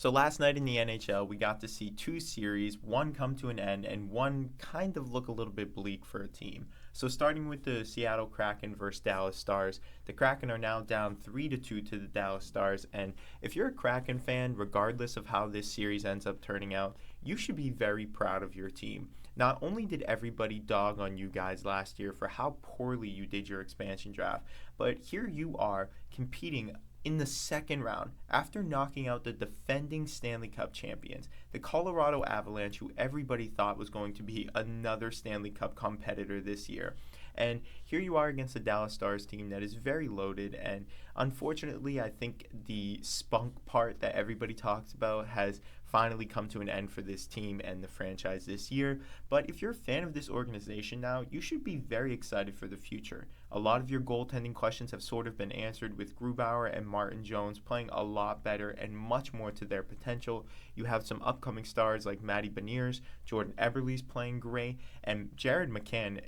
So last night in the NHL, we got to see two series, one come to an end and one kind of look a little bit bleak for a team. So starting with the Seattle Kraken versus Dallas Stars, the Kraken are now down 3-2 to the Dallas Stars, and if you're a Kraken fan, regardless of how this series ends up turning out, you should be very proud of your team. Not only did everybody dog on you guys last year for how poorly you did your expansion draft, but here you are competing in the second round after knocking out the defending Stanley Cup champions, the Colorado Avalanche, who everybody thought was going to be another Stanley Cup competitor this year. And here you are against the Dallas Stars team that is very loaded, and unfortunately, I think the spunk part that everybody talks about has finally come to an end for this team and the franchise this year. But if you're a fan of this organization now, you should be very excited for the future. A lot of your goaltending questions have sort of been answered with Grubauer and Martin Jones playing a lot better and much more to their potential. You have some upcoming stars like Matty Beniers, Jordan Eberle's playing great, and Jared McCann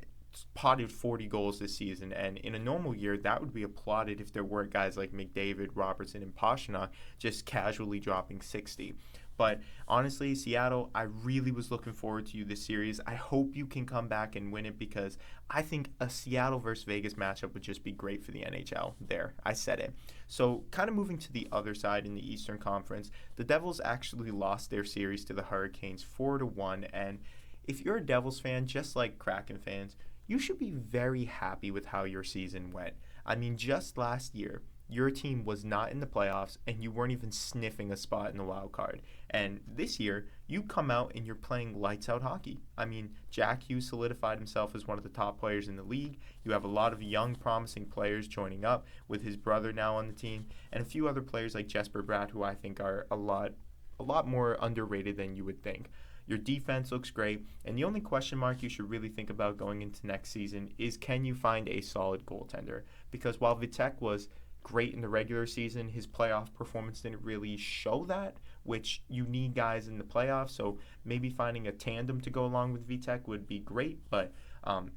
potted 40 goals this season, and in a normal year that would be applauded if there were guys like McDavid, Robertson, and Pastrnak just casually dropping 60. But honestly, Seattle, I really was looking forward to you this series. I hope you can come back and win it because I think a Seattle versus Vegas matchup would just be great for the NHL. There, I said it. So kind of moving to the other side in the Eastern Conference, the Devils actually lost their series to the Hurricanes 4-1, and if you're a Devils fan, just like Kraken fans, you should be very happy with how your season went. I mean, just last year, your team was not in the playoffs and you weren't even sniffing a spot in the wild card. And this year, you come out and you're playing lights out hockey. I mean, Jack Hughes solidified himself as one of the top players in the league. You have a lot of young, promising players joining up with his brother now on the team, and a few other players like Jesper Bratt, who I think are a lot more underrated than you would think. Your defense looks great, and the only question mark you should really think about going into next season is, can you find a solid goaltender? Because while Vitek was great in the regular season, his playoff performance didn't really show that, which you need guys in the playoffs, so maybe finding a tandem to go along with Vitek would be great. But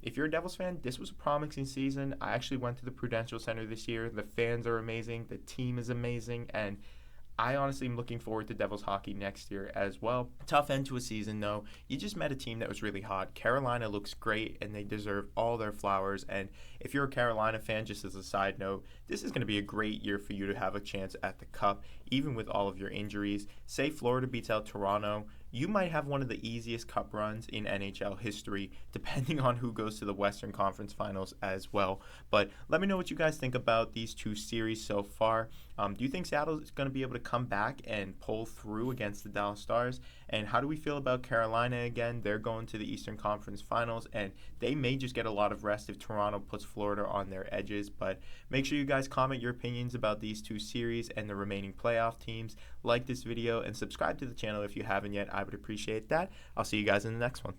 if you're a Devils fan, this was a promising season. I actually went to the Prudential Center this year. The fans are amazing, the team is amazing, and I honestly am looking forward to Devils hockey next year as well. Tough end to a season, though. You just met a team that was really hot. Carolina looks great, and they deserve all their flowers. And if you're a Carolina fan, just as a side note, this is going to be a great year for you to have a chance at the Cup, even with all of your injuries. Say Florida beats out Toronto, you might have one of the easiest Cup runs in NHL history, depending on who goes to the Western Conference Finals as well. But let me know what you guys think about these two series so far. Do you think Seattle is going to be able to come back and pull through against the Dallas Stars? And how do we feel about Carolina again? They're going to the Eastern Conference Finals, and they may just get a lot of rest if Toronto puts Florida on their edges. But make sure you guys comment your opinions about these two series and the remaining playoff teams. Like this video and subscribe to the channel if you haven't yet. I would appreciate that. I'll see you guys in the next one.